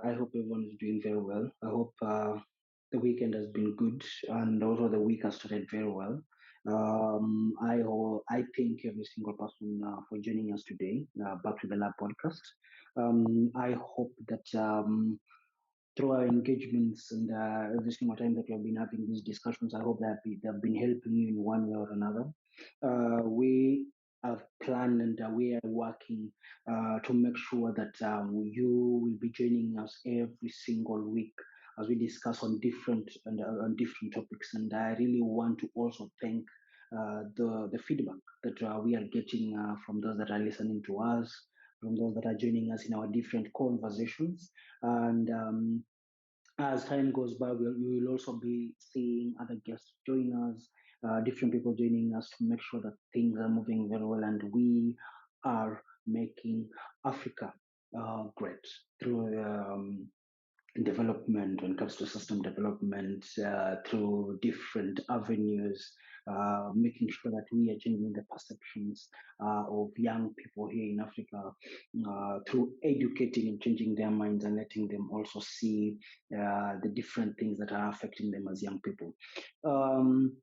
I hope everyone is doing very well. I hope the weekend has been good and also the week has started very well. I thank every single person for joining us today, back to the Lab podcast. I hope that through our engagements and every single time that we have been having these discussions, I hope that they've been helping you in one way or another. We have planned and we are working to make sure that you will be joining us every single week as we discuss on different topics. And I really want to also thank the feedback that we are getting from those that are listening to us, from those that are joining us in our different conversations. And as time goes by, we will also be seeing other guests join us, different people joining us to make sure that things are moving very well and we are making Africa great through development when it comes to system development through different avenues, making sure that we are changing the perceptions of young people here in Africa through educating and changing their minds and letting them also see the different things that are affecting them as young people. Um,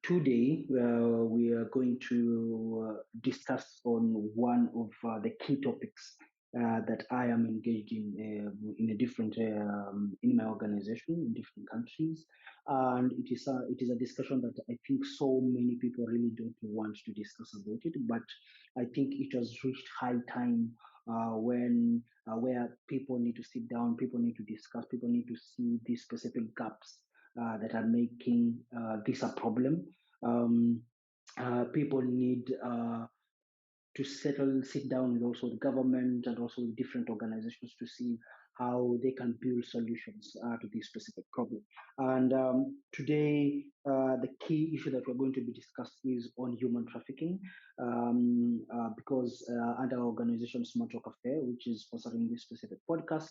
Today, we are going to discuss on one of the key topics that I am engaged in a different in my organization in different countries, and it is a discussion that I think so many people really don't want to discuss about it, but I think it has reached high time when where people need to sit down, people need to discuss, people need to see these specific gaps that are making this a problem. Um, People need to sit down with also the government and also with different organizations to see how they can build solutions to this specific problem. And today, the key issue that we're going to be discussing is on human trafficking, because under our organization Smart Talk Affair, which is sponsoring this specific podcast,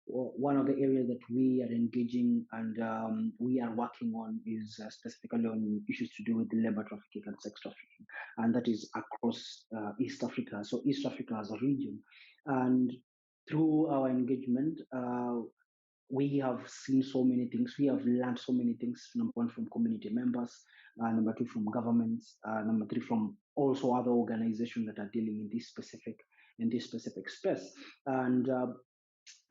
one of the areas that we are engaging and we are working on is specifically on issues to do with labor trafficking and sex trafficking, and that is across East Africa. So East Africa as a region, and through our engagement, we have seen so many things. We have learned so many things. Number one, from community members. Number two, from governments. Number three, from also other organizations that are dealing in this specific space. And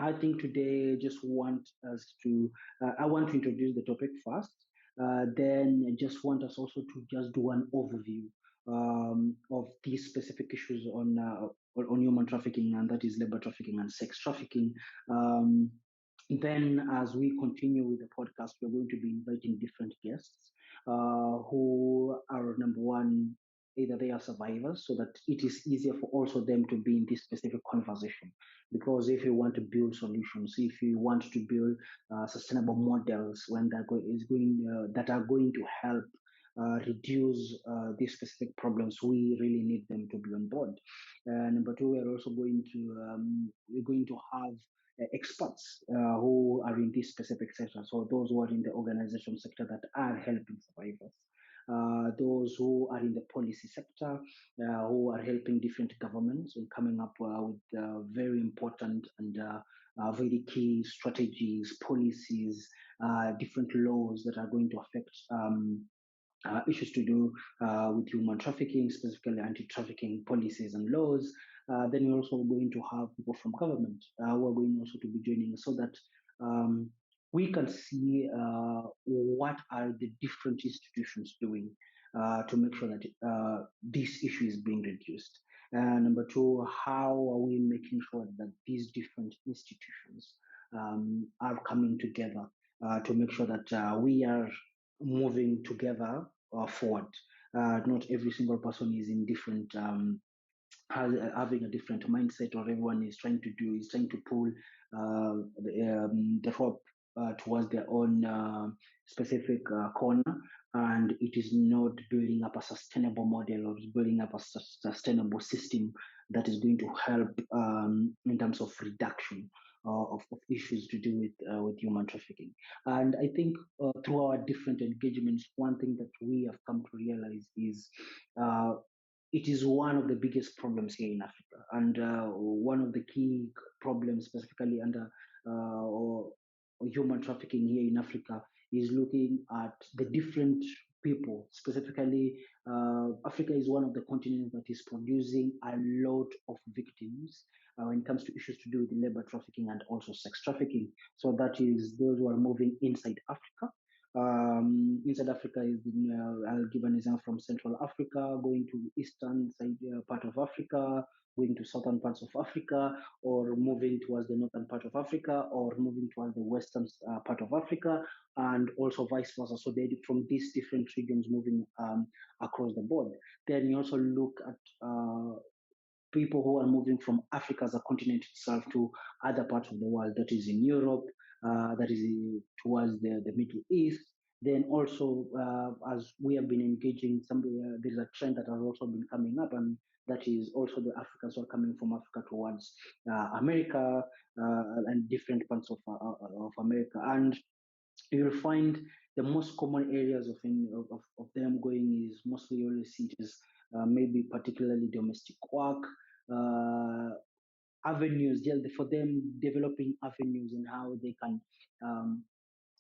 I think today just want us to, I want to introduce the topic first. Then I just want us also to just do an overview of these specific issues on human trafficking, and that is labor trafficking and sex trafficking. Um, then, as we continue with the podcast, we're going to be inviting different guests who are number one, either they are survivors, so that it is easier for also them to be in this specific conversation. Because if you want to build solutions, if you want to build sustainable models when that are going to help reduce these specific problems, we really need them to be on board. Number two, we're going to have experts who are in this specific sector. So those who are in the organization sector that are helping survivors. Those who are in the policy sector, who are helping different governments and coming up with very important and very key strategies, policies, different laws that are going to affect issues to do with human trafficking, specifically anti-trafficking policies and laws. Then we're also going to have people from government who are going also to be joining us so that um, we can see what are the different institutions doing to make sure that this issue is being reduced. Number two, how are we making sure that these different institutions are coming together to make sure that we are moving together forward. Not every single person is in different having a different mindset, or everyone is trying to pull the rope towards their own specific corner, and it is not building up a sustainable model or building up a sustainable system that is going to help in terms of reduction of issues to do with human trafficking. And I think through our different engagements, one thing that we have come to realize is it is one of the biggest problems here in Africa. and one of the key problems, specifically under or human trafficking here in Africa, is looking at the different people. Specifically, Africa is one of the continents that is producing a lot of victims when it comes to issues to do with labor trafficking and also sex trafficking. So that is those who are moving inside Africa. Inside Africa is, I'll give an example from Central Africa, going to eastern side part of Africa, going to southern parts of Africa, or moving towards the northern part of Africa, or moving towards the western part of Africa, and also vice versa. So they from these different regions moving across the board. Then you also look at people who are moving from Africa as a continent itself to other parts of the world, that is in Europe, that is towards the Middle East. Then also, as we have been engaging, there's a trend that has also been coming up, and that is also the Africans who are coming from Africa towards America and different parts of America. And you'll find the most common areas of them going is mostly you always see it is maybe particularly domestic work, uh, avenues, yeah, for them developing avenues and how um,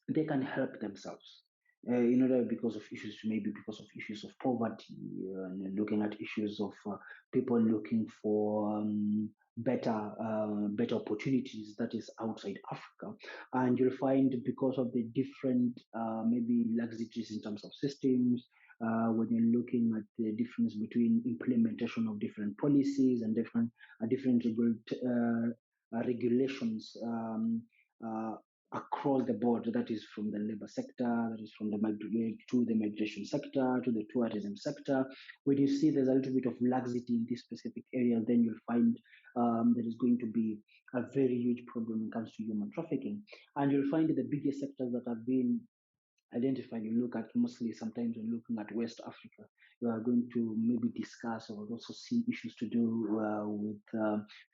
they can help themselves. In order because of issues, maybe because of issues of poverty, and looking at issues of people looking for better opportunities that is outside Africa, and you'll find because of the different maybe laxities in terms of systems. When you're looking at the difference between implementation of different policies and different regulations uh, across the board, that is from the labor sector, that is from the to the migration sector, to the tourism sector. When you see there's a little bit of laxity in this specific area, then you'll find there is going to be a very huge problem when it comes to human trafficking. And you'll find the biggest sectors that have been identified, you look at mostly sometimes when looking at West Africa, you are going to maybe discuss or also see issues to do with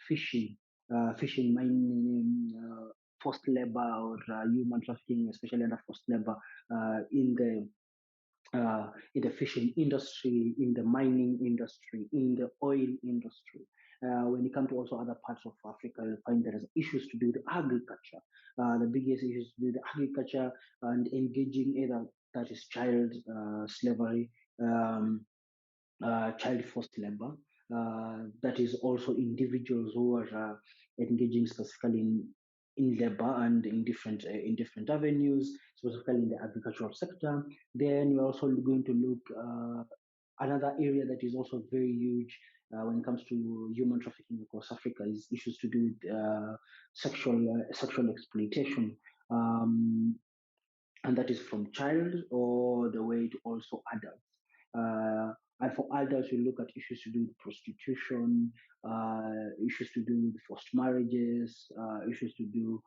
fishing, fishing, mining, forced labor or human trafficking, especially under forced labor in the fishing industry, in the mining industry, in the oil industry. When you come to also other parts of Africa, you'll find there is issues to do with agriculture. The biggest issues to do with agriculture and engaging either that is child slavery, um, child forced labor. That is also individuals who are engaging specifically in labor and in different avenues, specifically in the agricultural sector. Then we're also going to look another area that is also very huge when it comes to human trafficking across Africa is issues to do with sexual exploitation. Um, and that is from child all the way to also adults. And for adults, we look at issues to do with prostitution, issues to do with forced marriages, issues to do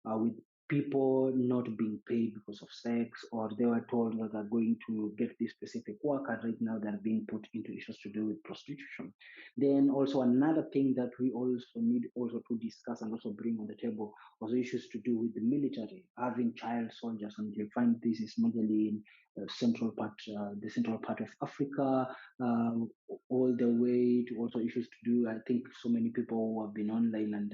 with people not being paid because of sex, or they were told that they're going to get this specific work, and right now they're being put into issues to do with prostitution. Then also another thing that we also need also to discuss and also bring on the table also issues to do with the military, having child soldiers, and you'll find this is majorly in the central part of Africa, uh, all the way to also issues to do. I think so many people who have been online and.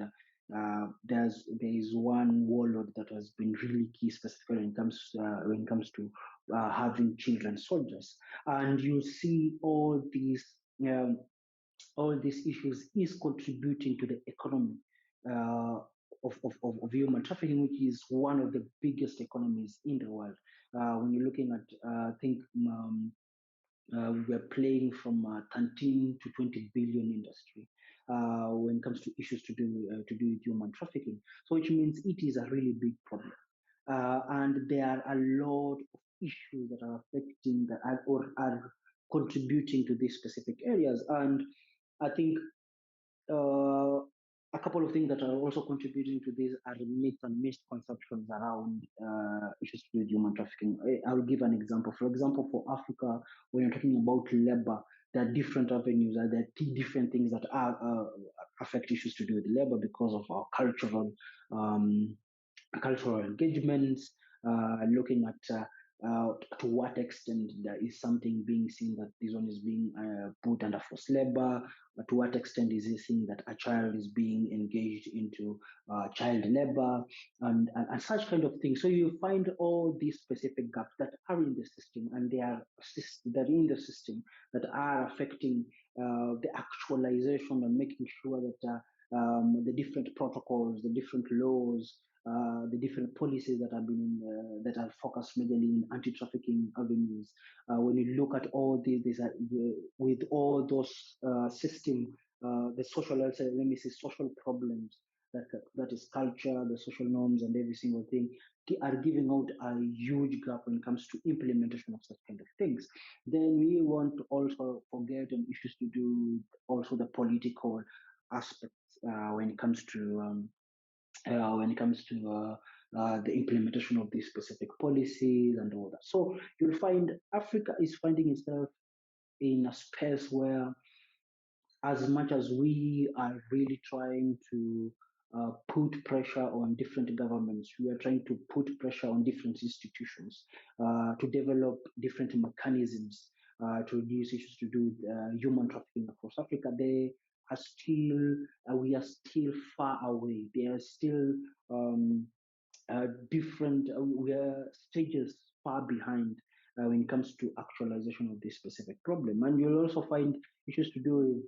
There is one warlord that has been really key, specifically when it comes to having children soldiers, and you see um, all these issues is contributing to the economy uh, of human trafficking, which is one of the biggest economies in the world. When you're looking at, I think we're playing from 13 to 20 billion industry when it comes to issues to do with human trafficking. So, which means it is a really big problem, and there are a lot of issues that are affecting or are contributing to these specific areas. And I think uh, a couple of things that are also contributing to this are myths and misconceptions around issues to do with human trafficking. I'll give an example. For example, for Africa, when you're talking about labor, there are different avenues, there are different things that are affect issues to do with labor because of our um, cultural engagements, looking at to what extent there is something being seen that this one is being put under forced labor, to what extent is it seen that a child is being engaged into child labor, and such kind of things. So you find all these specific gaps that are in the system, and that are in the system that are affecting the actualization and making sure that the different protocols, the different laws, the different policies that have been that are focused majorly in anti-trafficking avenues. When you look at all these with all those system, the social, let me say, social problems that is culture, the social norms, and every single thing, they are giving out a huge gap when it comes to implementation of such kind of things. Then we want to also forget issues to do with also the political aspects when it comes to the implementation of these specific policies and all that. So you'll find Africa is finding itself in a space where, as much as we are really trying to put pressure on different governments, we are trying to put pressure on different institutions to develop different mechanisms to reduce issues to do with human trafficking across Africa. They are still, we are still far away. There are still different, we are stages far behind when it comes to actualization of this specific problem. And you'll also find issues to do with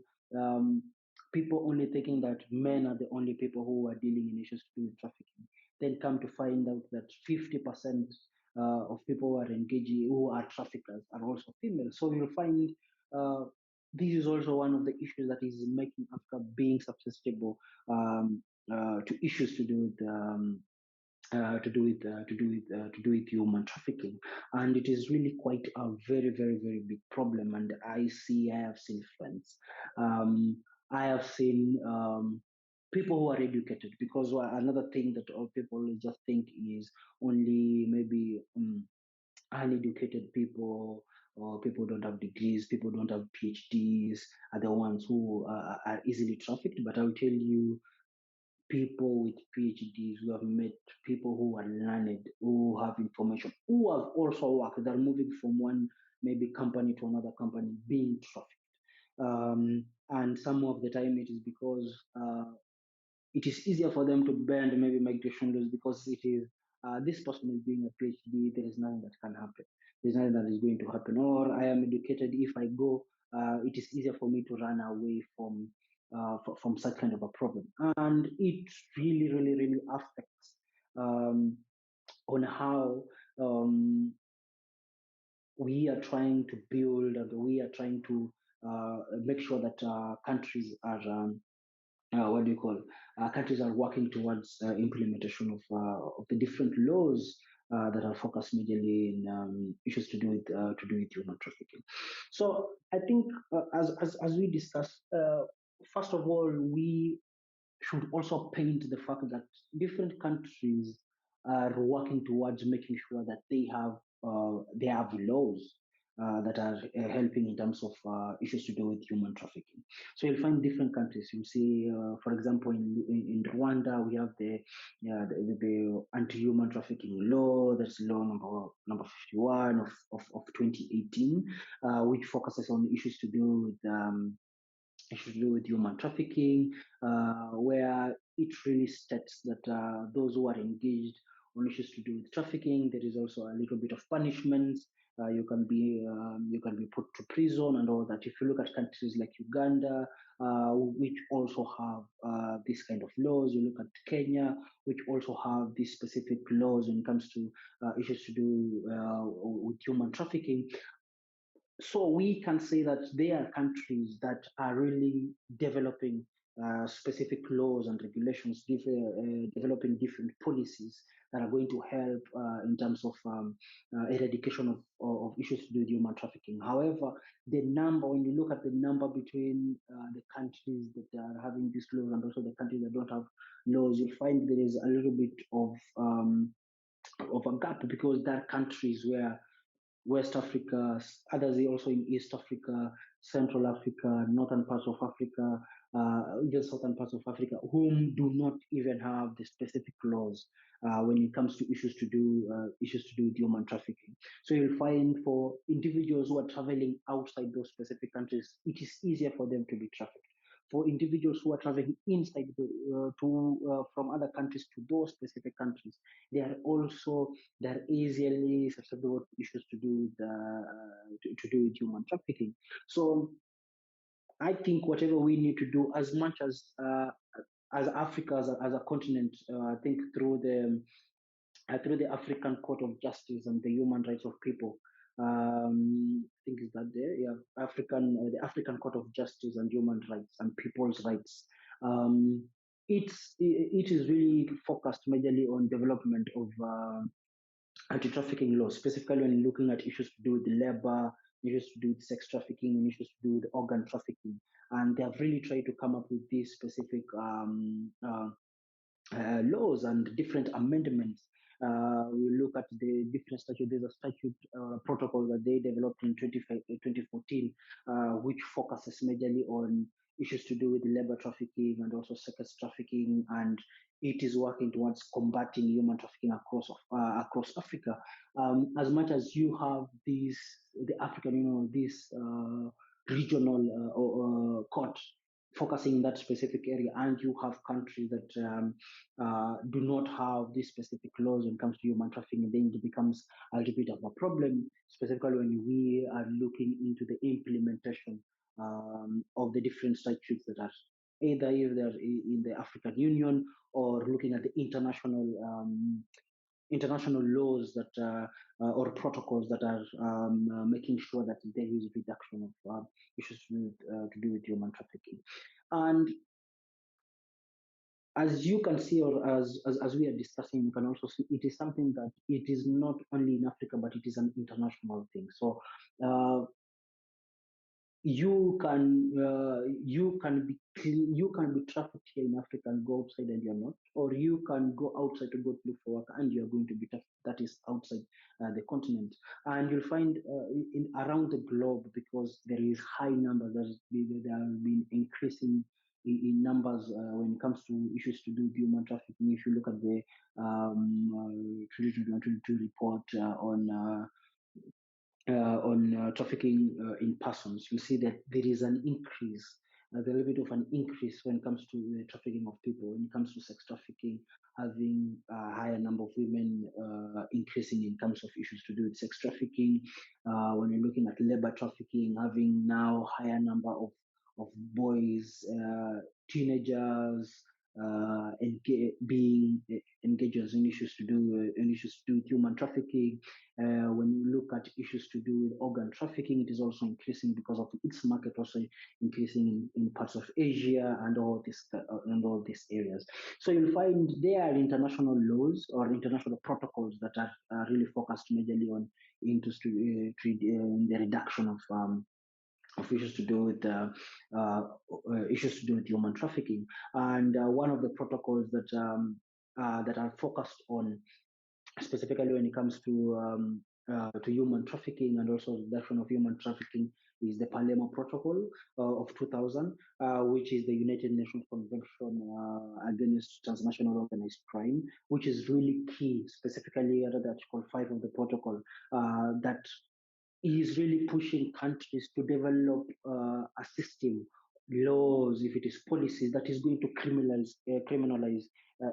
people only thinking that men are the only people who are dealing in issues to do with trafficking. Then come to find out that 50% of people who are engaging, who are traffickers, are also female. So you'll find uh, this is also one of the issues that is making Africa being susceptible to issues to do with to do with human trafficking, and it is really quite a very big problem. And I have seen friends, um, I have seen people who are educated, because another thing that all people just think is only maybe uneducated people, or people don't have degrees, people don't have PhDs, are the ones who are easily trafficked. But I'll tell you, people with PhDs, who have met people who are learned, who have information, who have also worked, they're moving from one maybe company to another company, being trafficked. And some of the time it is because it is easier for them to bend maybe migration laws, because it is this person is doing a PhD, there is nothing that can happen. There's nothing that is going to happen. Or I am educated, if I go, it is easier for me to run away from such kind of a problem. And it really affects on how we are trying to build, and we are trying to make sure that countries are what do you call countries are working towards implementation of the different laws that are focused majorly in issues to do with human trafficking. So I think as we discussed, first of all, we should also paint the fact that different countries are working towards making sure that they have laws that are helping in terms of issues to do with human trafficking. So you'll find different countries. You'll see, for example, in Rwanda, we have the anti-human trafficking law. That's law number 51 of 2018, which focuses on issues to do with issues to do with human trafficking, where it really states that those who are engaged on issues to do with trafficking, there is also a little bit of punishments. You can be put to prison and all that. If you look at countries like Uganda, which also have this kind of laws, you look at Kenya, which also have these specific laws when it comes to issues to do with human trafficking. So we can say that there are countries that are really developing specific laws and regulations, developing different policies that are going to help in terms of eradication of issues to do with human trafficking. However, the number, when you look at the number between the countries that are having these laws and also the countries that don't have laws, you'll find there is a little bit of a gap, because there are countries where West Africa, others also in East Africa, Central Africa, northern parts of Africa. even southern parts of Africa, whom do not even have the specific laws when it comes to issues to do with human trafficking. So you'll find for individuals who are traveling outside those specific countries, it is easier for them to be trafficked. For individuals who are traveling inside from other countries to those specific countries, they're easily susceptible to issues to do with to do with human trafficking. So I think whatever we need to do, as Africa as a continent, I think through the African Court of Justice and the Human Rights of People. I think is that there, yeah, the African Court of Justice and Human Rights and People's Rights. Um, it is really focused majorly on development of anti-trafficking laws, specifically when looking at issues to do with labor, issues to do with sex trafficking, and issues to do with organ trafficking. And they have really tried to come up with these specific laws and different amendments. We look at the different statute. There's a statute protocol that they developed in 2014, which focuses majorly on issues to do with labor trafficking and also sex trafficking, and it is working towards combating human trafficking across Africa. As much as you have the African, this regional court focusing in that specific area, and you have countries that do not have these specific laws when it comes to human trafficking, and then it becomes a little bit of a problem, specifically when we are looking into the implementation of the different statutes that are either if they're in the African Union or looking at the international laws that or protocols that are making sure that there is reduction of issues to do with human trafficking. And as you can see, or as we are discussing, you can also see it is something that it is not only in Africa, but it is an international thing. So uh, you can be trafficked here in Africa and go outside and you're not, or you can go outside to go look for work and you're going to be trafficked. That is outside the continent, and you'll find in around the globe, because there is high numbers that have been increasing in numbers when it comes to issues to do with human trafficking. If you look at the 2022 report on trafficking in persons, you see that there is an increase, a little bit of an increase when it comes to the trafficking of people. When it comes to sex trafficking, having a higher number of women increasing in terms of issues to do with sex trafficking. When you're looking at labor trafficking, having now higher number of boys, teenagers, being engaged in issues to do with human trafficking. When you look at issues to do with organ trafficking, it is also increasing because of its market also increasing in parts of Asia and all these areas. So you'll find there are international laws or international protocols that are really focused majorly on the reduction of issues to do with issues to do with human trafficking. And one of the protocols that are focused on specifically when it comes to human trafficking and also reduction of human trafficking is the Palermo Protocol of 2000, which is the United Nations Convention against Transnational Organized Crime, which is really key, specifically under the Article 5 of the protocol, that is really pushing countries to develop a system, laws, if it is policies, that is going to criminalize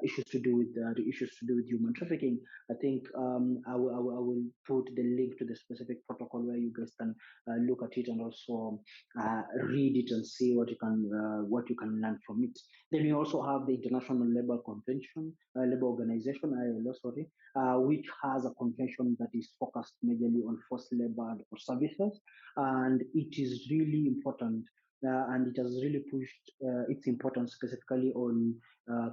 issues to do with the issues to do with human trafficking. I think I will put the link to the specific protocol where you guys can look at it and also read it and see what you can learn from it. Then you also have the International Labour Convention, Labour Organization, ILO, sorry, which has a convention that is focused majorly on forced labor and for services. And it is really important, and it has really pushed its importance specifically on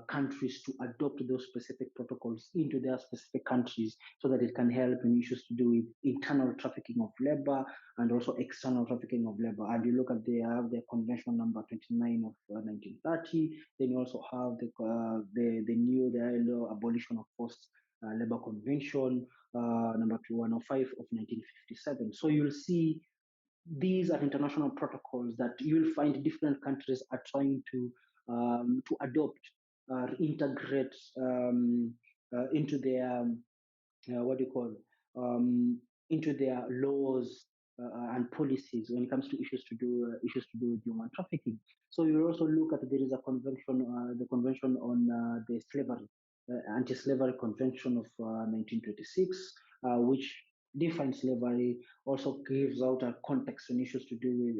countries to adopt those specific protocols into their specific countries so that it can help in issues to do with internal trafficking of labor and also external trafficking of labor. And you look at the convention number 29 of 1930. Then you also have the ILO abolition of forced labor convention number 105 of 1957. So you'll see these are international protocols that you'll find different countries are trying to adopt, integrate into their what do you call into their laws and policies when it comes to issues to do with human trafficking. So you also look at there is a convention, the convention on the slavery, anti-slavery convention of 1926, which defines slavery, also gives out a context on issues to do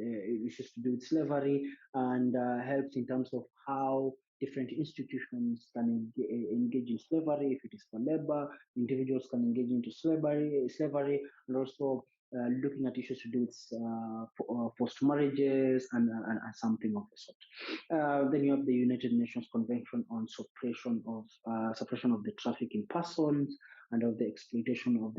with slavery, and helps in terms of how different institutions can engage in slavery if it is for labor. Individuals can engage into slavery, and also looking at issues to do with forced marriages and something of the sort. Then you have the United Nations Convention on suppression of the traffic in persons and of the exploitation of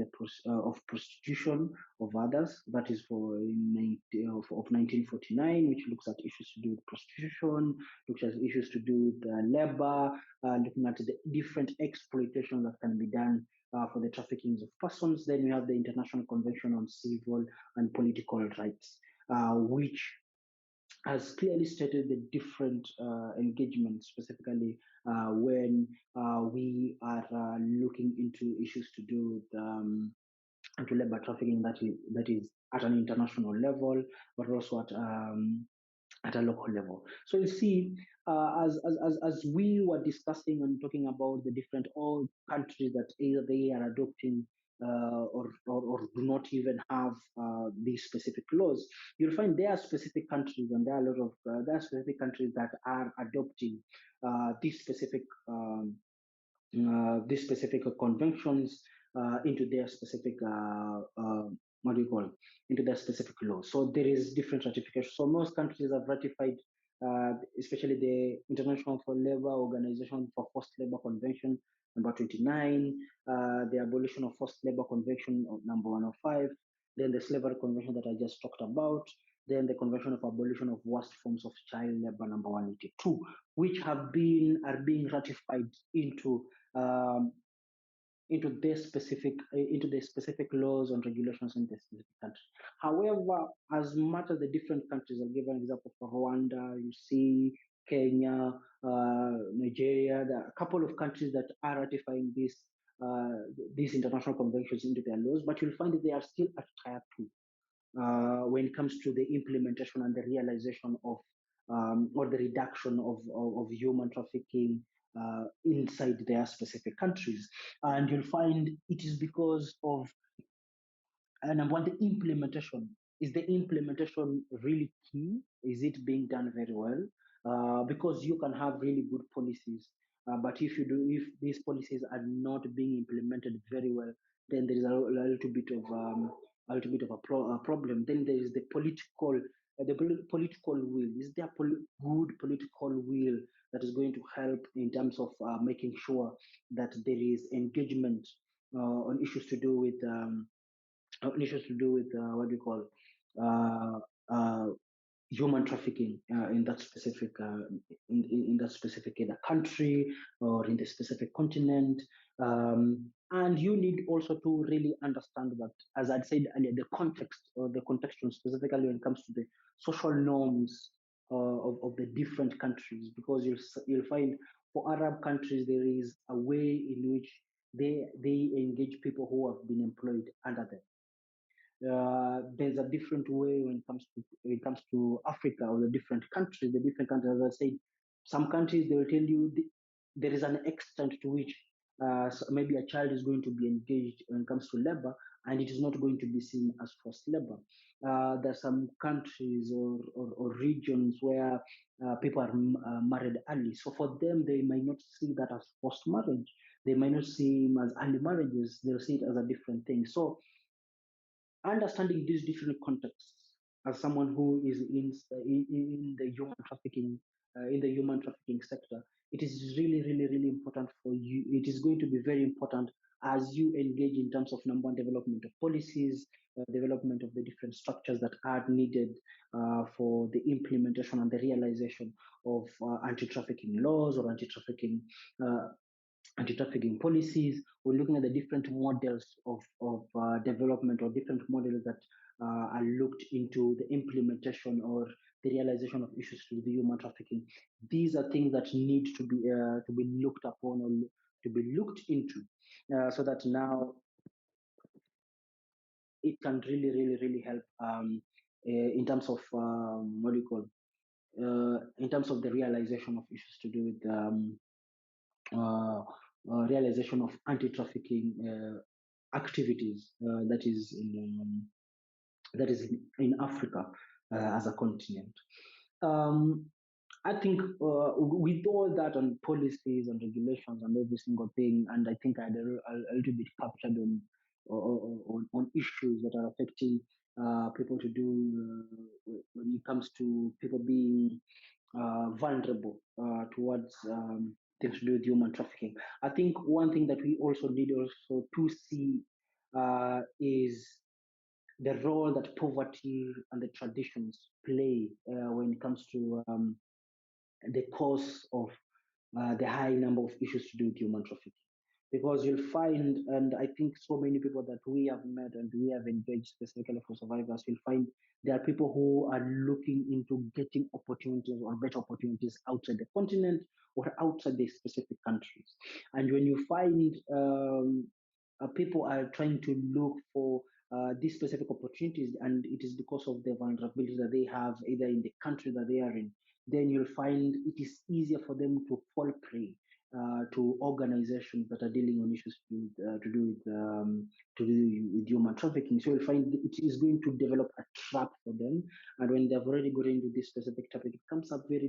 of prostitution of others. That is of 1949, which looks at issues to do with prostitution, looks at issues to do with labor, looking at the different exploitation that can be done for the trafficking of persons. Then we have the International Convention on Civil and Political Rights, which has clearly stated the different engagements, specifically when we are looking into issues to do with into labor trafficking that is at an international level, but also at a local level. So you see, as we were discussing and talking about the different all countries that either they are adopting or do not even have these specific laws, you'll find there are specific countries, and there are a lot of there are specific countries that are adopting these specific conventions into their specific what do you call into their specific laws. So there is different ratification. So most countries have ratified, especially the International for Labor Organization for Forced Labor Convention number 29, the Abolition of Forced Labor Convention number 105, then the Slavery Convention that I just talked about, then the Convention of Abolition of Worst Forms of Child Labor number 182, which are being ratified um, into the specific laws and regulations in the specific country. However, as much as the different countries, I'll give an example for Rwanda, you see Kenya, Nigeria, there are a couple of countries that are ratifying these international conventions into their laws, but you'll find that they are still at tier two when it comes to the implementation and the realization of or the reduction of human trafficking inside their specific countries. And you'll find it is because of, and I want the implementation. Is the implementation really key? Is it being done very well? Because you can have really good policies, but if these policies are not being implemented very well, then there is a little bit of a problem. Then there is the political will. Is there good political will that is going to help in terms of making sure that there is engagement on issues to do with what do you call uh, uh, human trafficking in that specific in that specific either country or in the specific continent. And you need also to really understand that, as I said earlier, the context or the contextual, specifically when it comes to the social norms of the different countries, because you'll find for Arab countries there is a way in which they engage people who have been employed under them. There's a different way when it comes to Africa or the different countries. The different countries, as I said, some countries they will tell you there is an extent to which maybe a child is going to be engaged when it comes to labor, and it is not going to be seen as forced labor. There are some countries or regions where people are married early, so for them they might not see that as forced marriage. They might not see him as early marriages. They'll see it as a different thing. So understanding these different contexts as someone who is in the human trafficking sector, it is really important for you. It is going to be very important as you engage in terms of number one, development of policies, development of the different structures that are needed for the implementation and the realization of anti-trafficking laws or uh, anti-trafficking policies. We're looking at the different models of development or different models that and looked into the implementation or the realization of issues to the human trafficking. These are things that need to be looked upon or to be looked into, so that now it can really help in terms of what do you call in terms of the realization of issues to do with uh, realization of anti-trafficking activities that is in Africa as a continent. Um, I think with all that on policies and regulations and every single thing, and I think I had a little bit captured on issues that are affecting people to do when it comes to people being vulnerable towards things to do with human trafficking. I think one thing that we also need also to see is the role that poverty and the traditions play when it comes to the cause of the high number of issues to do with human trafficking. Because you'll find, and I think so many people that we have met and we have engaged specifically for survivors, you'll find there are people who are looking into getting opportunities or better opportunities outside the continent or outside the specific countries. And when you find people are trying to look for these specific opportunities, and it is because of the vulnerabilities that they have either in the country that they are in, then you'll find it is easier for them to fall prey to organizations that are dealing on issues to do with human trafficking. So you'll find it is going to develop a trap for them, and when they've already got into this specific topic, it becomes a very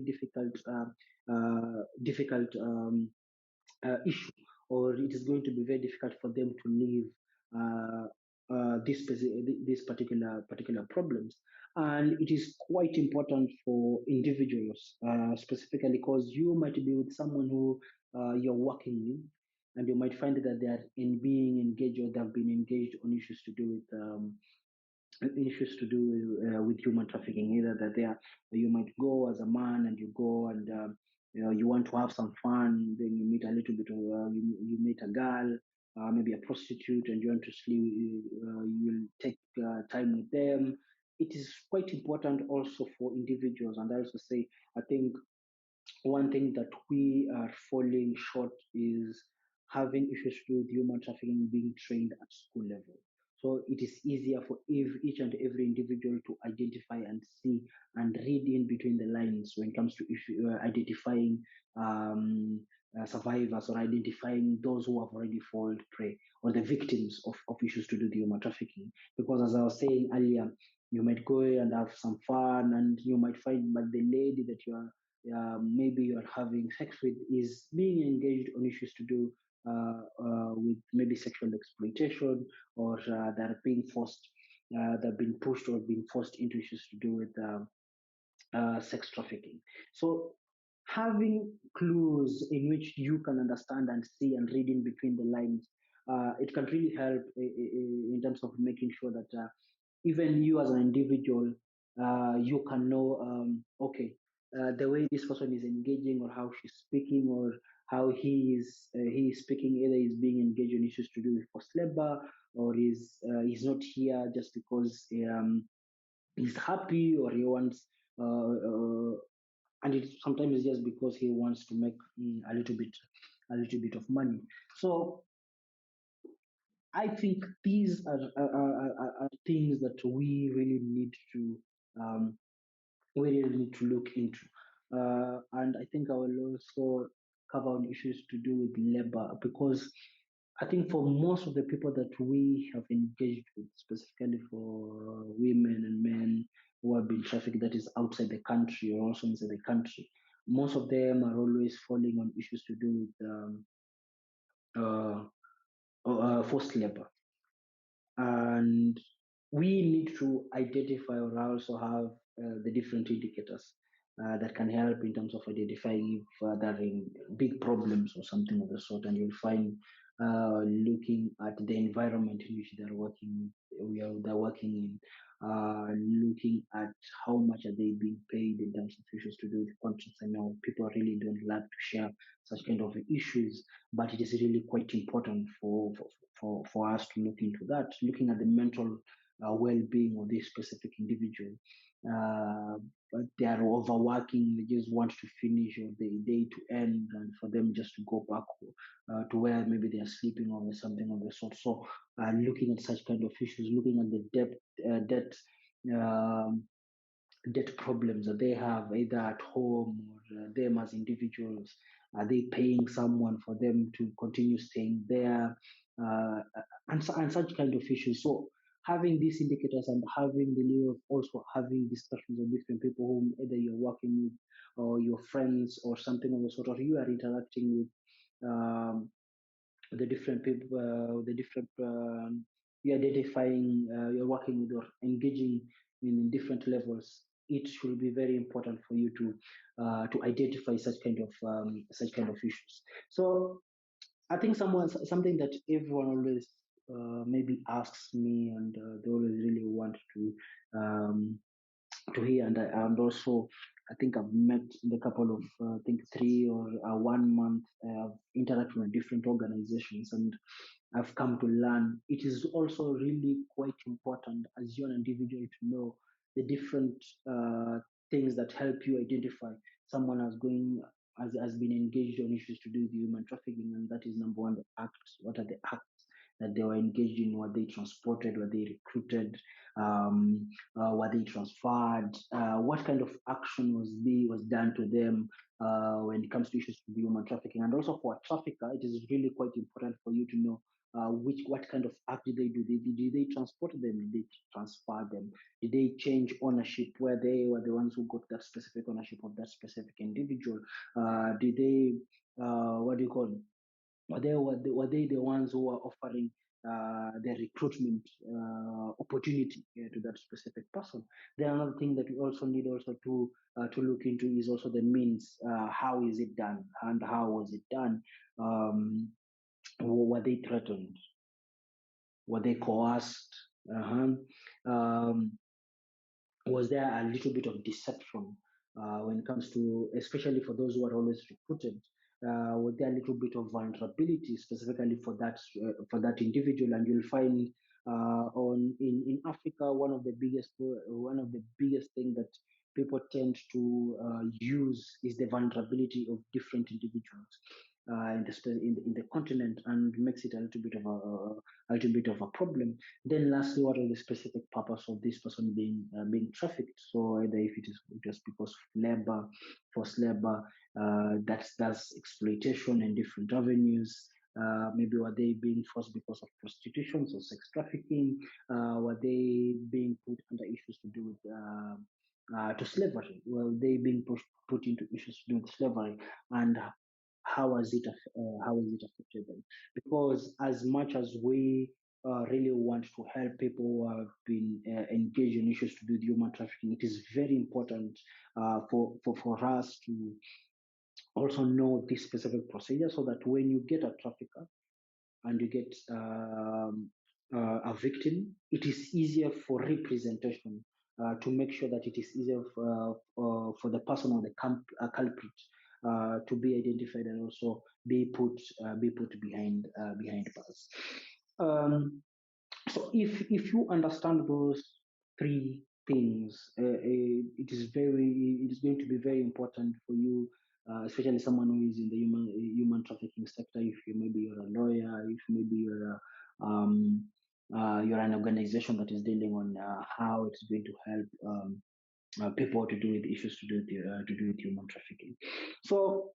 difficult issue, or it is going to be very difficult for them to leave these particular problems. And it is quite important for individuals, specifically because you might be with someone who you're working with, and you might find that they are in being engaged or they have been engaged on issues to do with human trafficking. Either that you might go as a man and you go and you want to have some fun, then you meet a little bit of you meet a girl, maybe a prostitute, and you want to sleep. You will take time with them. It is quite important also for individuals, and I also say I think one thing that we are falling short is having issues with human trafficking being trained at school level. So it is easier for each and every individual to identify and see and read in between the lines when it comes to identifying survivors or identifying those who have already fallen prey or the victims of issues to do with human trafficking. Because as I was saying earlier, you might go and have some fun and you might find but the lady that you are maybe you're having sex with is being engaged on issues to do with maybe sexual exploitation, or they're being forced, they're being pushed or being forced into issues to do with sex trafficking. So having clues in which you can understand and see and read in between the lines, it can really help in terms of making sure that even you as an individual, you can know, okay, the way this person is engaging or how she's speaking or how he is speaking, either he's being engaged in issues to do with forced labor or he's not here just because he's happy or he wants and it sometimes just because he wants to make a little bit of money. So I think these are things that um, we really need to look into. And I think I will also cover on issues to do with labor because I think for most of the people that we have engaged with, specifically for women and men who have been trafficked, that is outside the country or also inside the country, most of them are always falling on issues to do with uh, forced labor. And we need to identify or also have the different indicators that can help in terms of identifying if there are big problems or something of the sort. And you'll find looking at the environment in which they're working, they're working in, looking at how much are they being paid in terms of issues to do with contracts. I know people really don't like to share such kind of issues, but it is really quite important for us to look into that, looking at the mental well-being of this specific individual. Uh, but they are overworking. They just want to finish or the day to end, and for them just to go back to where maybe they are sleeping or something of the sort. So, looking at such kind of issues, looking at the debt. Um, debt problems that they have either at home or them as individuals. Are they paying someone for them to continue staying there? Uh, and such kind of issues. So having these indicators and having the need of also having discussions with different people whom either you're working with or your friends or something of the sort, or you are interacting with the different people, the different you're identifying, you're working with or engaging in different levels. It should be very important for you to identify such kind of issues. So I think something that everyone always maybe asks me, and they always really want um, to hear. And also I think I've met in a couple of I think 3 or 1 month interaction with different organizations, and I've come to learn it is also really quite important as you're an individual to know the different uh, things that help you identify someone has been engaged on issues to do with human trafficking. And that is number one, the acts. What are the acts that they were engaged in? Were they transported? Were they recruited? Um, were they transferred? What kind of action was done to them when it comes to issues to human trafficking? And also for a trafficker, it is really quite important for you to know what kind of act did they do? Did they transport them? Did they transfer them? Did they change ownership where they were the ones who got that specific ownership of that specific individual? Did they what do you call it? Were they the ones who were offering the recruitment opportunity to that specific person? Then another thing that we also need also to look into is also the means. How is it done, and how was it done? Um, were they threatened? Were they coerced? Uh-huh. Um, was there a little bit of deception when it comes to, especially for those who are always recruited? Was there a little bit of vulnerability specifically for that individual? And you'll find on in Africa one of the biggest thing that people tend to use is the vulnerability of different individuals in the continent, and makes it a little bit of a problem. Then lastly, what is the specific purpose of this person being trafficked? So either if it is just because of labor, forced labor, that's exploitation in different avenues. Maybe were they being forced because of prostitution or sex trafficking? Were they being put under issues to do with to slavery? Were they being put into issues to do with slavery? And how has it affected them? Because as much as we really want to help people who have been engaged in issues to do with human trafficking, it is very important for us to also know this specific procedure, so that when you get a trafficker and you get a victim, it is easier for representation to make sure that it is easier for the person or the culprit to be identified and also be put behind bars. Um, so if you understand those three things, it is going to be very important for you, especially someone who is in the human trafficking sector. If you maybe you're a lawyer, if maybe you're an organization that is dealing on how it's going to help people to do with issues to do with human trafficking. So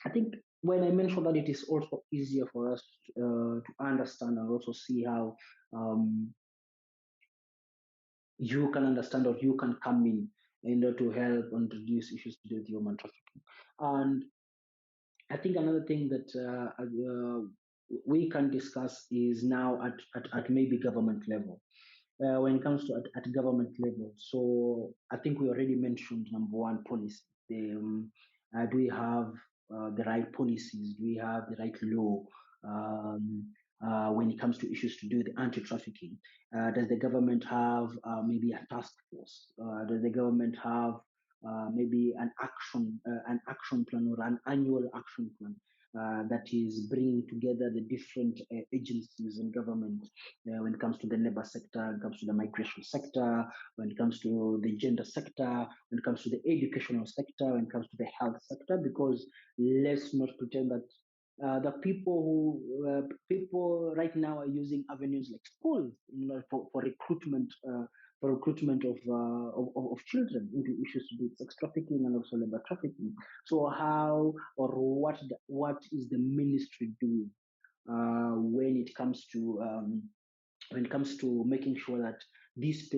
I think when I mentioned that, it is also easier for us to understand and also see how um, you can understand or you can come in order to help and reduce issues to do with human trafficking. And I think another thing that we can discuss is now at maybe government level. When it comes to at government level, so I think we already mentioned number one, policy. Do we have the right policies? Do we have the right law um, when it comes to issues to do with anti-trafficking? Does the government have maybe a task force? Does the government have maybe an action plan or an annual action plan that is bringing together the different agencies in government when it comes to the labor sector, when it comes to the migration sector, when it comes to the gender sector, when it comes to the educational sector, when it comes to the health sector, because let's not pretend that the people right now are using avenues like schools, for recruitment, of children into issues to do with sex trafficking and also labor trafficking. So how or what is the ministry doing when it comes to making sure that these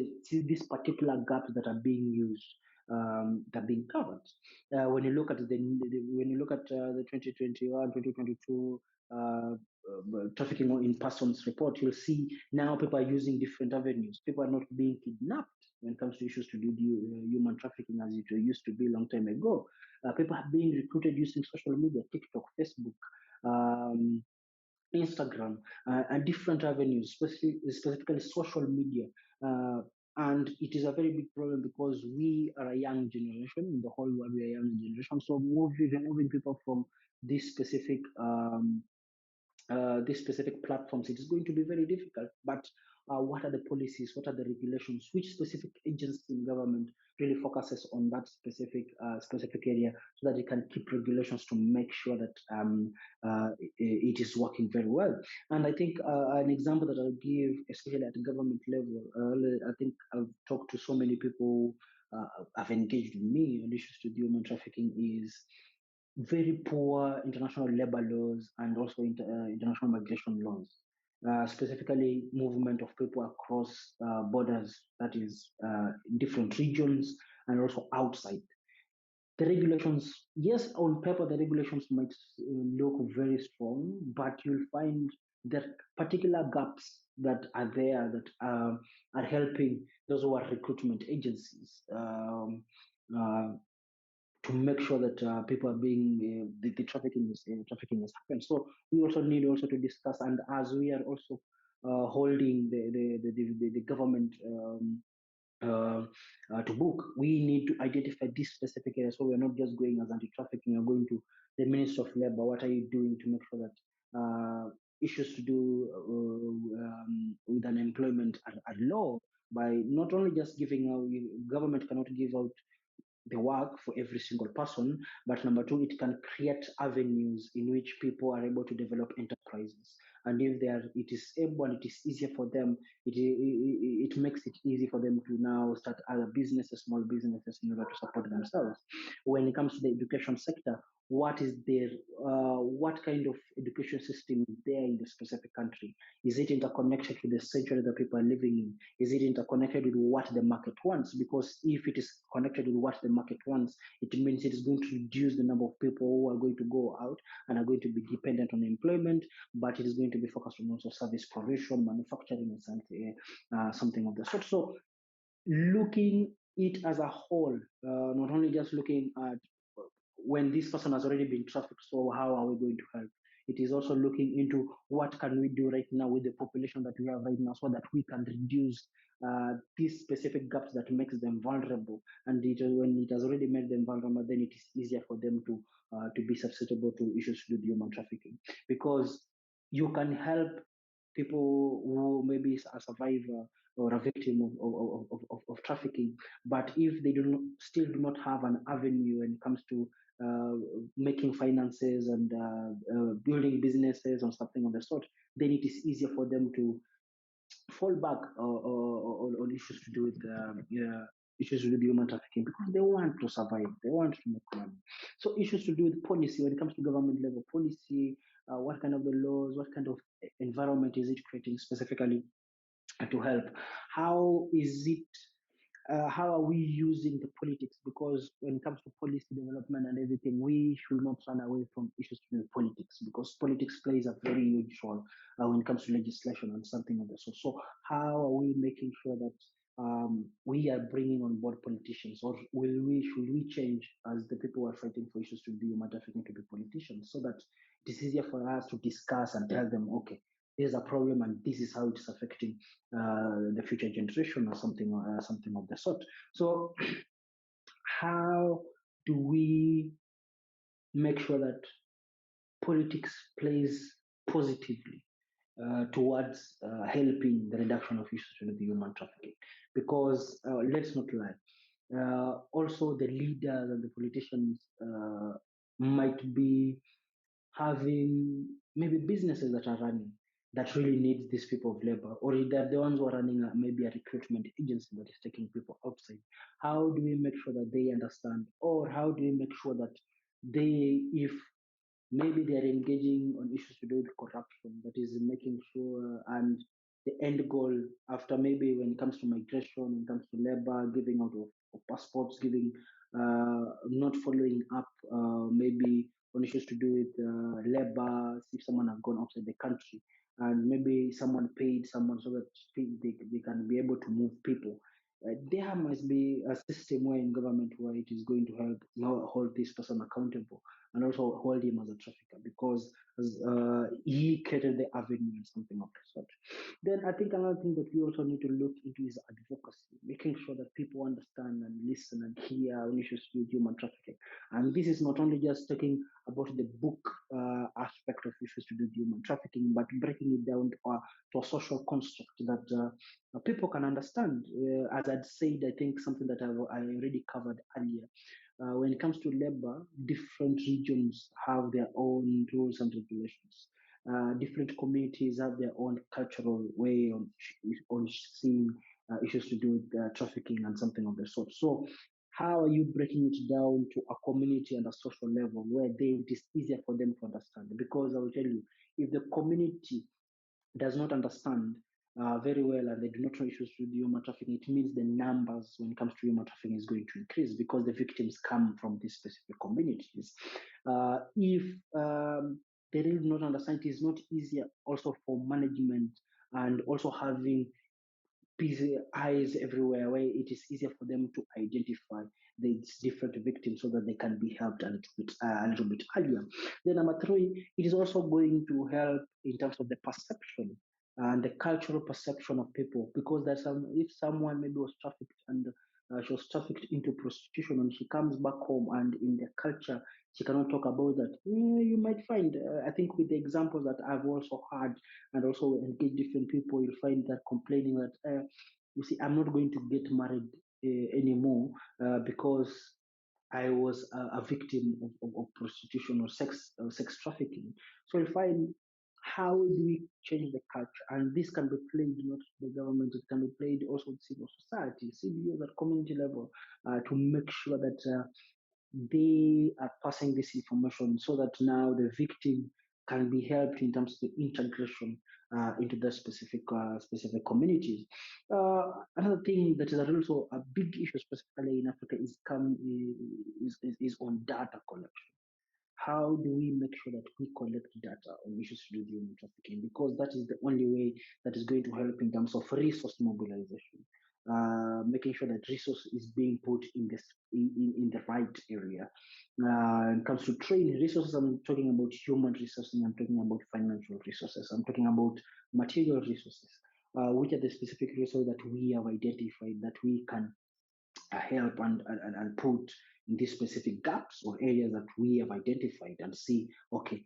particular gaps that are being used, are being covered. When you look at the 2021 2022 trafficking in persons report, you'll see now people are using different avenues. People are not being kidnapped when it comes to issues to do with human trafficking as it used to be a long time ago. People are being recruited using social media, TikTok, Facebook. Um, Instagram, and different avenues, specifically social media. Uh, and it is a very big problem because we are a young generation. In the whole world, we are a young generation. So removing people from this specific these specific platforms, it is going to be very difficult. But what are the policies? What are the regulations? Which specific agency in government really focuses on that specific area so that it can keep regulations to make sure that it is working very well? And I think an example that I'll give, especially at the government level, I think I've talked to so many people. Have engaged with me on issues to do human trafficking is very poor international labor laws and also international migration laws, specifically movement of people across borders, that is, different regions and also outside. The regulations, yes, on paper, the regulations might look very strong, but you'll find that particular gaps that are there that are helping those who are recruitment agencies. Uh, to make sure that people are being the trafficking is happening. So we also need also to discuss, and as we are also holding the government uh, to book, we need to identify this specific area. So we're not just going as anti-trafficking, we're going to the Minister of Labor. What are you doing to make sure that issues to do with unemployment are low by not only just giving out, government cannot give out the work for every single person, but number two, it can create avenues in which people are able to develop enterprises. And if it is able, it is easier for them. It makes it easy for them to now start other businesses, small businesses, in order to support themselves. When it comes to the education sector, what is there? What kind of education system is there in the specific country? Is it interconnected to the century that people are living in? Is it interconnected with what the market wants? Because if it is connected with what the market wants, it means it is going to reduce the number of people who are going to go out and are going to be dependent on employment, but it is going to be focused on also service provision, manufacturing, and something of the sort. So looking it as a whole, not only just looking at when this person has already been trafficked, so how are we going to help? It is also looking into what can we do right now with the population that we have right now so that we can reduce these specific gaps that makes them vulnerable. And when it has already made them vulnerable, then it is easier for them to be susceptible to issues with human trafficking. Because you can help people who maybe are a survivor or a victim of trafficking, but if they still do not have an avenue when it comes to uh, making finances and building businesses or something of the sort, then it is easier for them to fall back on issues to do with issues to do with human trafficking because they want to survive, they want to make money. So issues to do with policy when it comes to government level policy, what kind of the laws, what kind of environment is it creating specifically to help? How is it how are we using the politics? Because when it comes to policy development and everything, we should not run away from issues to do with politics because politics plays a very huge role when it comes to legislation and something of the sort. So, how are we making sure that we are bringing on board politicians, or should we change as the people who are fighting for issues to be human trafficking to be politicians, so that it is easier for us to discuss and tell them, okay, there's a problem and this is how it's affecting the future generation or something of the sort. So how do we make sure that politics plays positively towards helping the reduction of issues with human trafficking. Because let's not lie, also the leaders and the politicians might be having maybe businesses that are running that really needs these people of labor, or they're the ones who are running maybe a recruitment agency that is taking people outside. How do we make sure that they understand, or how do we make sure that they, if maybe they are engaging on issues to do with corruption, that is making sure, and the end goal after, maybe when it comes to migration, when it comes to labor, giving out of passports, giving not following up maybe on issues to do with labor, if someone has gone outside the country and maybe someone paid someone so that they can be able to move people. There must be a system where in government where it is going to help hold this person accountable and also hold him as a trafficker, because he created the avenue and something of the sort. Then I think another thing that we also need to look into is advocacy, making sure that people understand and listen and hear on issues with human trafficking. And this is not only just talking about the book aspect of issues to do with human trafficking, but breaking it down to a social construct that people can understand. As I'd said, I think something that I already covered earlier, when it comes to labor, different regions have their own rules and regulations. Different communities have their own cultural way on seeing issues to do with trafficking and something of the sort. So, how are you breaking it down to a community and a social level where it is easier for them to understand? Because I will tell you, if the community does not understand very well and they do not know issues with human trafficking, it means the numbers when it comes to human trafficking is going to increase because the victims come from these specific communities. If they really not understand, it is not easier also for management and also having busy eyes everywhere where it is easier for them to identify the different victims so that they can be helped a little bit earlier. Then number three, it is also going to help in terms of the perception and the cultural perception of people, because there's some, if someone maybe was trafficked and she was trafficked into prostitution and she comes back home and in the culture she cannot talk about that. You might find, I think with the examples that I've also had and also engage different people, you'll find that complaining that, you see, I'm not going to get married anymore because I was a victim of prostitution or sex trafficking. So you'll find, how do we change the culture? And this can be played not the government, it can be played also with civil society, CBOs at community level, to make sure that they are passing this information so that now the victim can be helped in terms of the integration into the specific communities. Another thing that is also a big issue, specifically in Africa, is on data collection. How do we make sure that we collect data on issues to do with human trafficking? Because that is the only way that is going to help in terms of resource mobilization, making sure that resource is being put in the right area. When it comes to training resources, I'm talking about human resources, I'm talking about financial resources, I'm talking about material resources. Which are the specific resources that we have identified that we can help and put in these specific gaps or areas that we have identified and see, okay,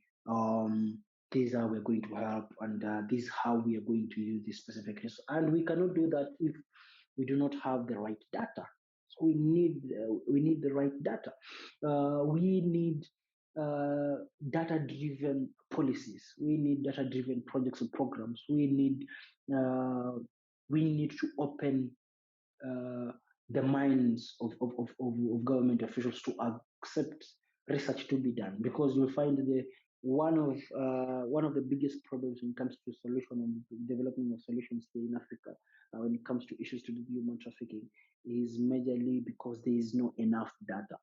this is how we're going to help, and this is how we are going to use this specific resource. And we cannot do that if we do not have the right data. So we need the right data. We need data-driven policies. We need data-driven projects and programs. Uh, we need to open uh, the minds of government officials to accept research to be done, because you'll find one of the biggest problems when it comes to solution and development of solutions here in Africa when it comes to issues to do with human trafficking is majorly because there is not enough data.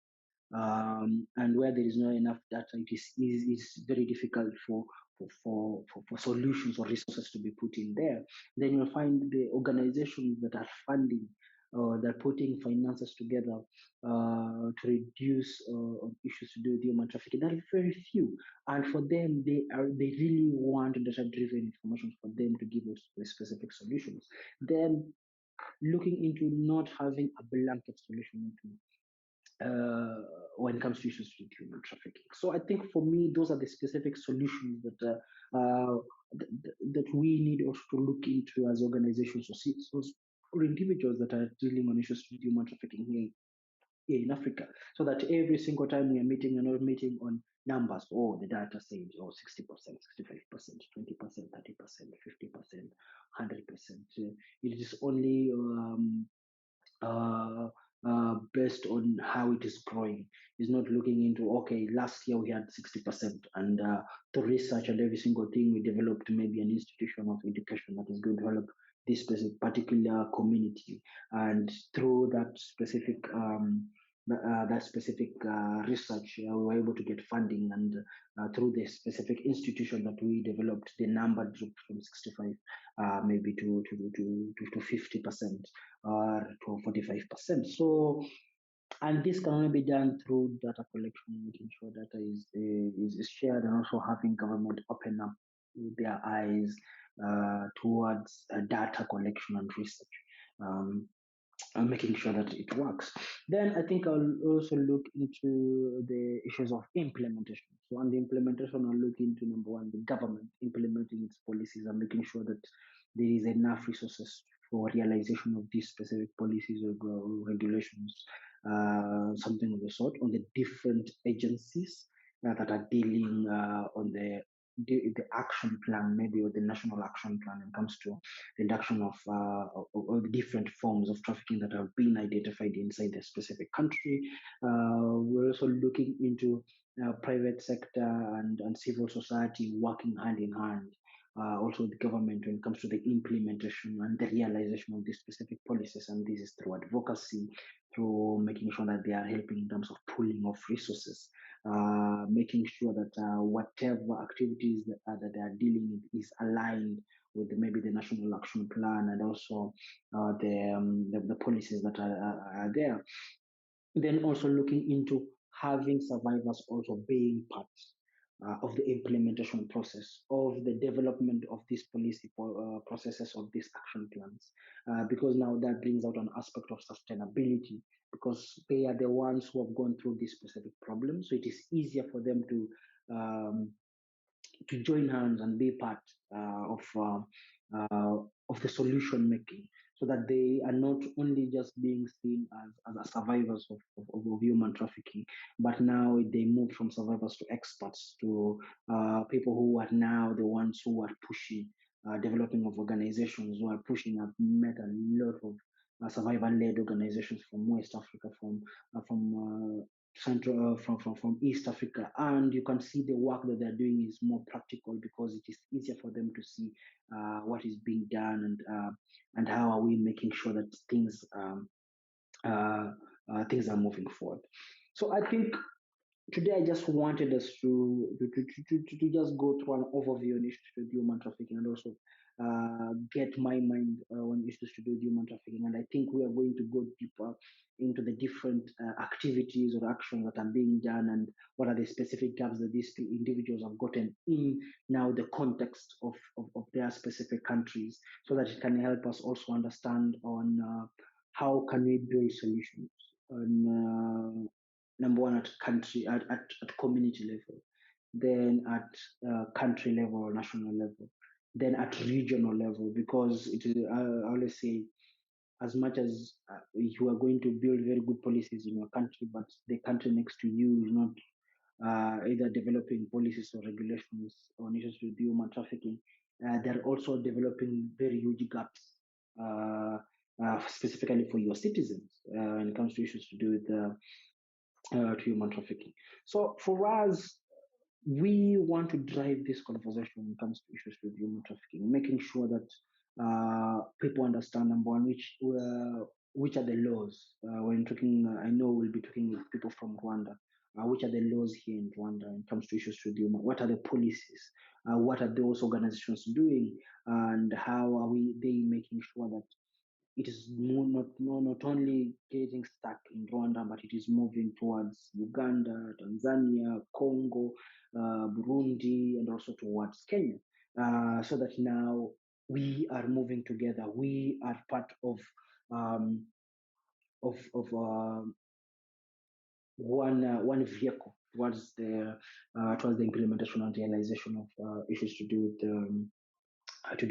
And where there is not enough data, it is very difficult for solutions or resources to be put in there. Then you'll find the organizations that are funding, they're putting finances together to reduce issues to do with human trafficking. There are very few, and for them, they really want data-driven information for them to give us specific solutions. Then looking into not having a blanket solution, uh, when it comes to issues with human trafficking. So I think for me, those are the specific solutions that we need also to look into as organizations or individuals that are dealing on issues with human trafficking here in Africa, so that every single time we are meeting, and not meeting on numbers. Oh, the data says, oh, 60%, 65%, 20%, 30%, 50%, 100%. It is only uh, based on how it is growing. It's not looking into, okay, last year we had 60%, and through research and every single thing, we developed maybe an institution of education that is going to help this particular community. And through that specific research, we were able to get funding, and through the specific institution that we developed, the number dropped from 65 maybe to 50% or to 45%. So, and this can only be done through data collection, making sure data is shared, and also having government open up their eyes towards data collection and research. Um, and making sure that it works. Then I think I'll also look into the issues of implementation. So on the implementation, I'll look into number one, the government implementing its policies and making sure that there is enough resources for realization of these specific policies or regulations, something of the sort, on the different agencies that are dealing on the action plan, maybe, or the national action plan when it comes to reduction of different forms of trafficking that have been identified inside a specific country. We're also looking into private sector and civil society working hand in hand. Also, the government when it comes to the implementation and the realization of these specific policies, and this is through advocacy, through making sure that they are helping in terms of pooling of resources, making sure that whatever activities that they are dealing with is aligned with maybe the national action plan, and also the policies that are there. Then also looking into having survivors also being part of the implementation process of the development of these policy processes of these action plans, because now that brings out an aspect of sustainability, because they are the ones who have gone through this specific problem, so it is easier for them um, to join hands and be part of the solution making, so that they are not only just being seen as survivors of human trafficking, but now they move from survivors to experts, to people who are now the ones who are pushing developing of organizations who are pushing. I've met a lot of survivor-led organizations from West Africa, from Central, from East Africa, and you can see the work that they're doing is more practical, because it is easier for them to see what is being done, and how are we making sure that uh, things are moving forward. So I think today I just wanted us to just go through an overview on issues with human trafficking, and also get my mind on issues to do with human trafficking. And I think we are going to go deeper into the different activities or actions that are being done, and what are the specific gaps that these individuals have gotten in now the context of their specific countries, so that it can help us also understand on how can we build solutions on number one at country at community level, then at country level or national level, then at regional level, because it is, I always say, as much as you are going to build very good policies in your country, but the country next to you is not either developing policies or regulations on issues with human trafficking, they're also developing very huge gaps, specifically for your citizens, when it comes to issues to do with to human trafficking. So for us, we want to drive this conversation when it comes to issues with human trafficking, making sure that people understand, number one, which are the laws. When talking, I know we'll be talking with people from Rwanda. Which are the laws here in Rwanda when it comes to issues with human? What are the policies? What are those organizations doing? And how are they making sure that it is not only getting stuck in Rwanda, but it is moving towards Uganda, Tanzania, Congo, Burundi, and also towards Kenya. So that now we are moving together. We are part of um, of one vehicle towards the implementation and realization of issues to do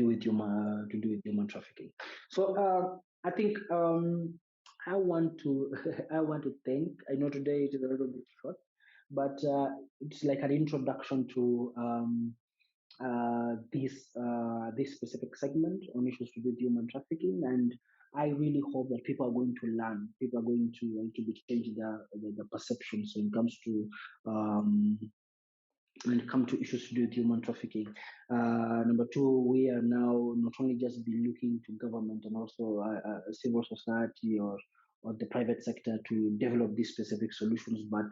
with human trafficking. So I think I want to I want to thank. I know today it is a little bit short, but it's like an introduction to this specific segment on issues to do with human trafficking, and I really hope that people are going to learn. People are going to be changing the perceptions when it comes to um, when it comes to issues to do with human trafficking. Number two, we are now not only just be looking to government and also civil society or the private sector to develop these specific solutions, but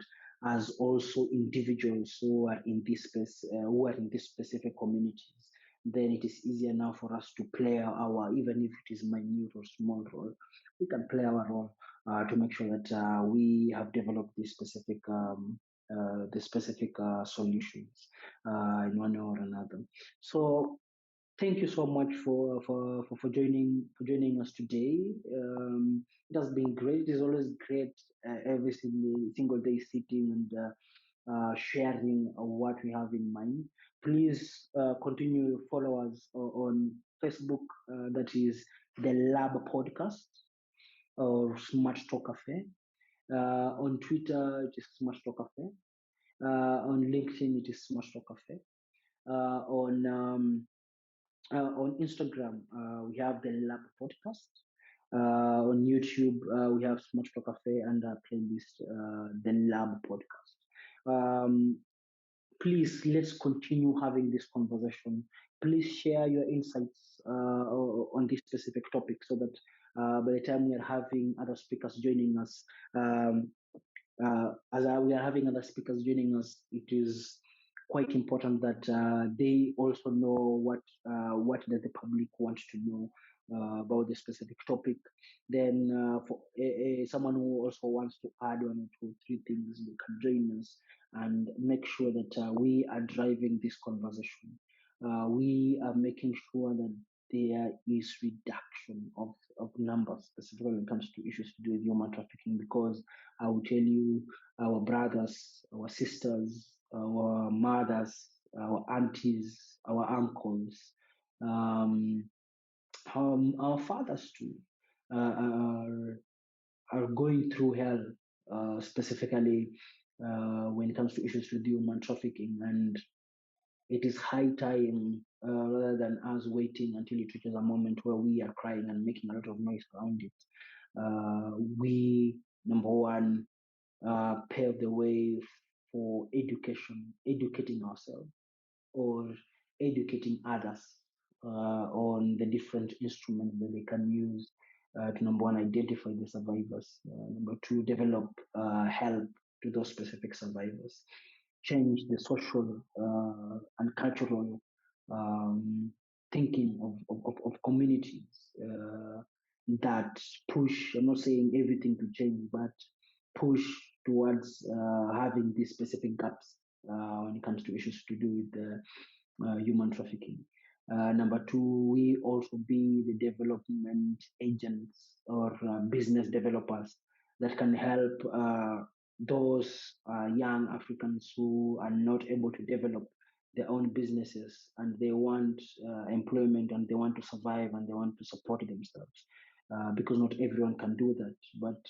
as also individuals who are in this space, who are in these specific communities. Then it is easier now for us to play even if it is minute or small role, we can play our role to make sure that we have developed this specific solutions in one way or another. So thank you so much for joining us today. It has been great. It is always great every single day sitting and sharing what we have in mind. Please continue to follow us on Facebook. That is the Lab Podcast or Smart Talk Cafe. On Twitter, it is Smart Talk Cafe. On LinkedIn, it is Smart Talk Cafe. On Instagram, we have the Lab Podcast. On YouTube, we have Smart Talk Cafe and our playlist, the Lab Podcast. Please, let's continue having this conversation. Please share your insights on this specific topic so that by the time we are having other speakers joining us, we are having other speakers joining us, it is quite important that they also know what does the public want to know about the specific topic. Then for someone who also wants to add one or two, three things, you can join us and make sure that we are driving this conversation. We are making sure that there is reduction of numbers, specifically when it comes to issues to do with human trafficking, because I will tell you, our brothers, our sisters, our mothers, our aunties, our uncles, um, our fathers too, are going through hell, specifically when it comes to issues with human trafficking. And it is high time, rather than us waiting until it reaches a moment where we are crying and making a lot of noise around it. We, number one, pave the way for educating ourselves or educating others on the different instruments that they can use to, number one, identify the survivors, number two, develop help to those specific survivors, change the social and cultural thinking of communities that push. I'm not saying everything to change, but push towards having these specific gaps when it comes to issues to do with human trafficking. Number two, we also be the development agents or business developers that can help those young Africans who are not able to develop their own businesses and they want employment and they want to survive and they want to support themselves. Because not everyone can do that. But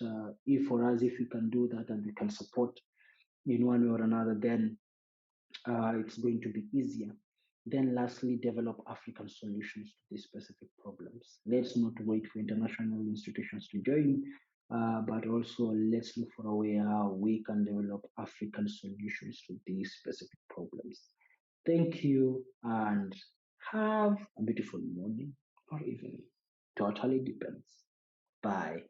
if for us, if we can do that and we can support in one way or another, then it's going to be easier. Then, lastly, develop African solutions to these specific problems. Let's not wait for international institutions to join, but also let's look for a way how we can develop African solutions to these specific problems. Thank you and have a beautiful morning or evening. Totally depends. Bye.